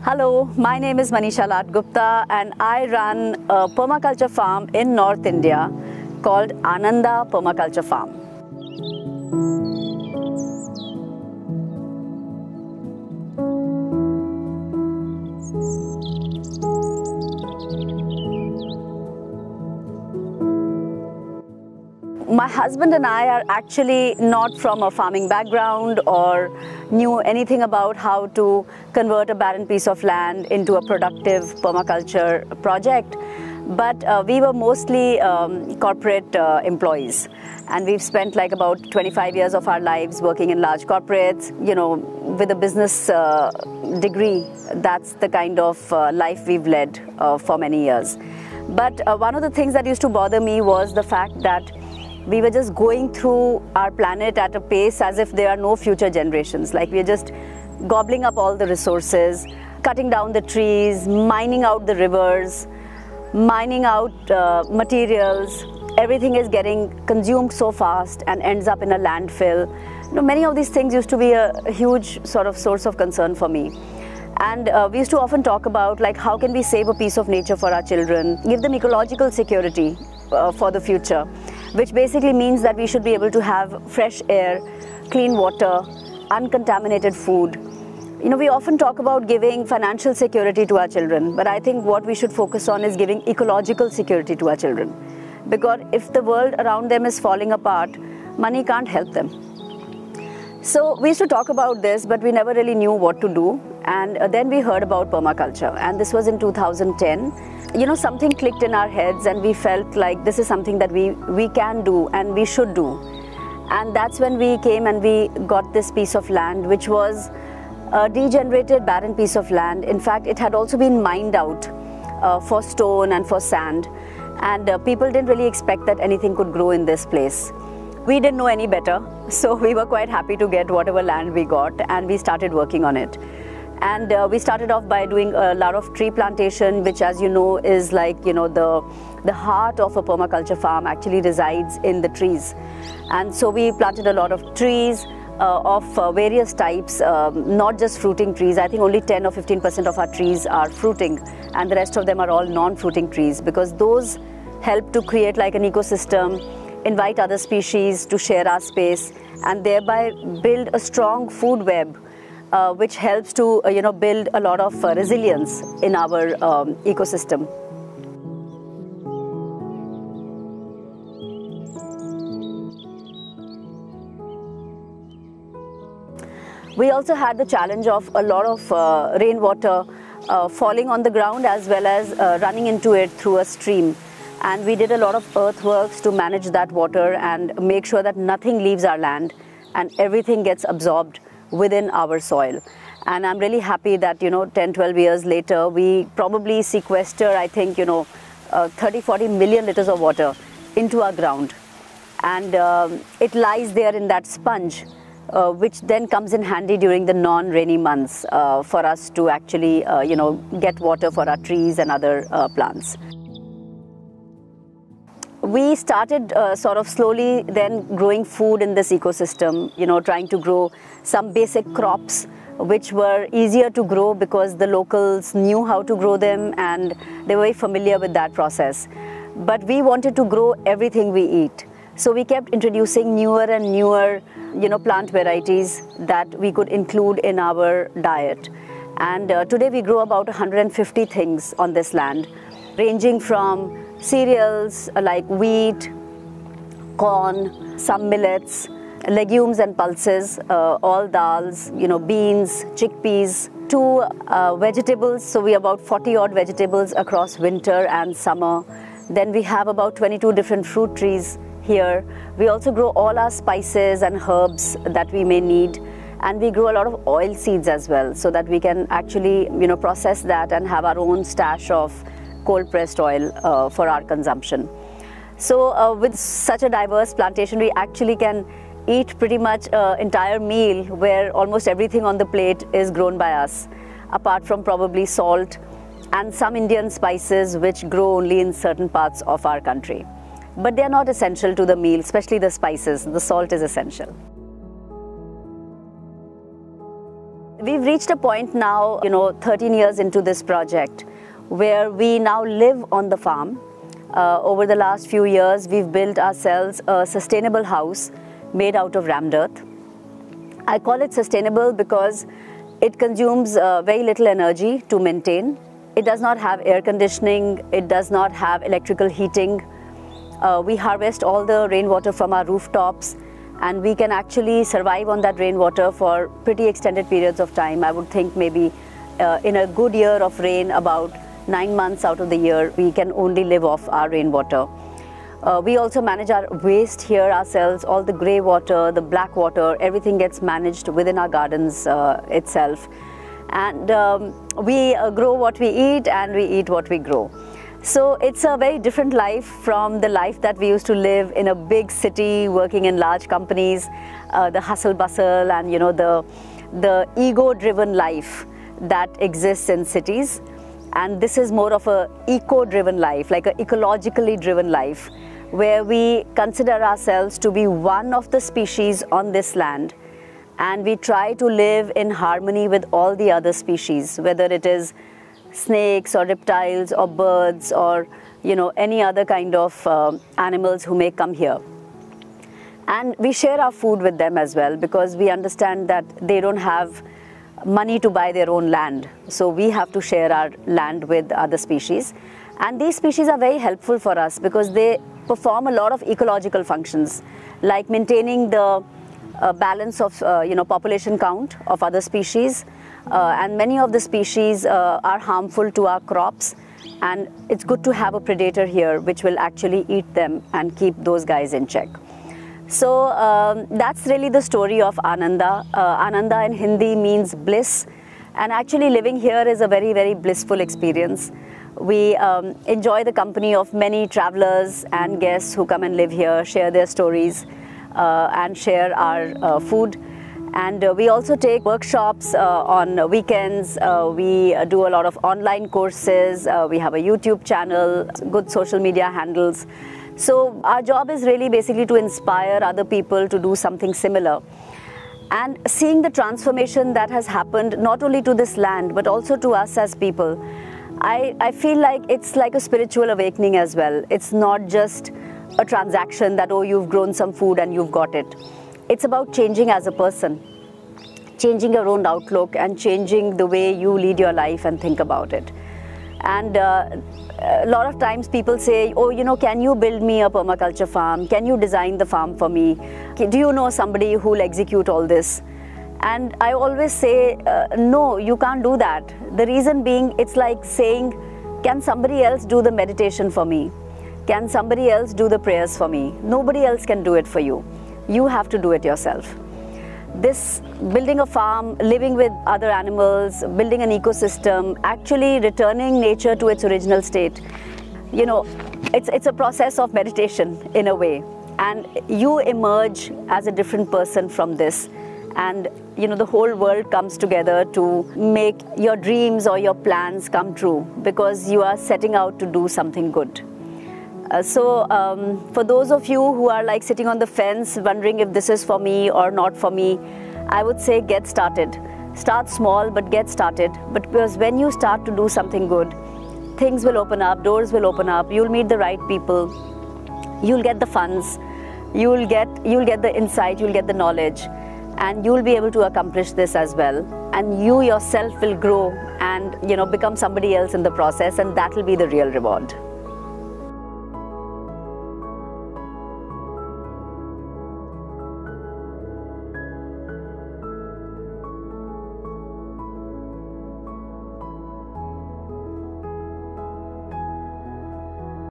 Hello, my name is Manisha Lath Gupta and I run a permaculture farm in North India called Aanandaa Permaculture Farm. My husband and I are actually not from a farming background or knew anything about how to convert a barren piece of land into a productive permaculture project, but we were mostly corporate employees, and we've spent like about 25 years of our lives working in large corporates, with a business degree. That's the kind of life we've led for many years. But one of the things that used to bother me was the fact that we were just going through our planet at a pace as if there are no future generations. Like we're just gobbling up all the resources, cutting down the trees, mining out the rivers, mining out materials. Everything is getting consumed so fast and ends up in a landfill. Many of these things used to be a huge sort of source of concern for me. And we used to often talk about like how can we save a piece of nature for our children, give them ecological security for the future, which basically means that we should be able to have fresh air, clean water, uncontaminated food. We often talk about giving financial security to our children, but I think what we should focus on is giving ecological security to our children. Because if the world around them is falling apart, money can't help them. So we used to talk about this, but we never really knew what to do. And then we heard about permaculture, and this was in 2010. Something clicked in our heads and we felt like this is something that we can do and we should do. And that's when we came and we got this piece of land, which was a degenerated, barren piece of land. In fact, it had also been mined out for stone and for sand. And people didn't really expect that anything could grow in this place. We didn't know any better, so we were quite happy to get whatever land we got, and we started working on it. And we started off by doing a lot of tree plantation, which, as you know, is like, the heart of a permaculture farm actually resides in the trees. And so we planted a lot of trees of various types, not just fruiting trees. I think only 10 or 15% of our trees are fruiting, and the rest of them are all non-fruiting trees, because those help to create like an ecosystem, invite other species to share our space, and thereby build a strong food web, which helps to build a lot of resilience in our ecosystem. We also had the challenge of a lot of rainwater falling on the ground as well as running into it through a stream. And we did a lot of earthworks to manage that water and make sure that nothing leaves our land and everything gets absorbed within our soil. And I'm really happy that 10-12 years later we probably sequester, I think 30-40 million liters of water into our ground, and it lies there in that sponge, which then comes in handy during the non-rainy months for us to actually get water for our trees and other plants. We started sort of slowly then growing food in this ecosystem, trying to grow some basic crops which were easier to grow because the locals knew how to grow them and they were very familiar with that process. But we wanted to grow everything we eat. So we kept introducing newer and newer plant varieties that we could include in our diet. And today we grow about 150 things on this land, ranging from cereals like wheat, corn, some millets, legumes and pulses, all dals, beans, chickpeas, to vegetables. So we have about 40 odd vegetables across winter and summer. Then we have about 22 different fruit trees here. We also grow all our spices and herbs that we may need. And we grow a lot of oil seeds as well, so that we can actually process that and have our own stash of cold pressed oil for our consumption. So with such a diverse plantation, we actually can eat pretty much an entire meal where almost everything on the plate is grown by us, apart from probably salt and some Indian spices which grow only in certain parts of our country. But they are not essential to the meal, especially the spices. The salt is essential. we've reached a point now, 13 years into this project, where we now live on the farm. Over the last few years, we've built ourselves a sustainable house made out of rammed earth. I call it sustainable because it consumes very little energy to maintain. It does not have air conditioning. It does not have electrical heating. We harvest all the rainwater from our rooftops, and we can actually survive on that rainwater for pretty extended periods of time. I would think maybe in a good year of rain, about 9 months out of the year, we can only live off our rainwater. We also manage our waste here ourselves. All the grey water, the black water, everything gets managed within our gardens itself. And we grow what we eat, and we eat what we grow. So it's a very different life from the life that we used to live in a big city, working in large companies, the hustle bustle and the ego-driven life that exists in cities. And this is more of a eco-driven life, like an ecologically driven life, where we consider ourselves to be one of the species on this land, and we try to live in harmony with all the other species, whether it is snakes or reptiles or birds or any other kind of animals who may come here. And we share our food with them as well, because we understand that they don't have money to buy their own land. So we have to share our land with other species. And these species are very helpful for us because they perform a lot of ecological functions, like maintaining the balance of population count of other species. And many of the species are harmful to our crops. And it's good to have a predator here which will actually eat them and keep those guys in check. So that's really the story of Aanandaa. Aanandaa in Hindi means bliss, and actually living here is a very, very blissful experience. We enjoy the company of many travelers and guests who come and live here, share their stories and share our food. And we also take workshops on weekends. We do a lot of online courses. We have a YouTube channel, good social media handles. So our job is really basically to inspire other people to do something similar. And seeing the transformation that has happened not only to this land but also to us as people, I feel like it's like a spiritual awakening as well. It's not just a transaction that, oh, you've grown some food and you've got it. It's about changing as a person, changing your own outlook and changing the way you lead your life and think about it. And a lot of times people say, oh, can you build me a permaculture farm? Can you design the farm for me? Do you know somebody who will execute all this? And I always say, no, you can't do that. The reason being, it's like saying, can somebody else do the meditation for me? Can somebody else do the prayers for me? Nobody else can do it for you. You have to do it yourself. This building a farm, living with other animals, building an ecosystem, actually returning nature to its original state, it's a process of meditation in a way. And you emerge as a different person from this. And the whole world comes together to make your dreams or your plans come true, because you are setting out to do something good. So for those of you who are like sitting on the fence wondering if this is for me or not for me, I would say get started. Start small, but get started. But because when you start to do something good, things will open up, doors will open up, you'll meet the right people, you'll get the funds, you'll get the insight, you'll get the knowledge, and you'll be able to accomplish this as well. And you yourself will grow and become somebody else in the process, and that will be the real reward.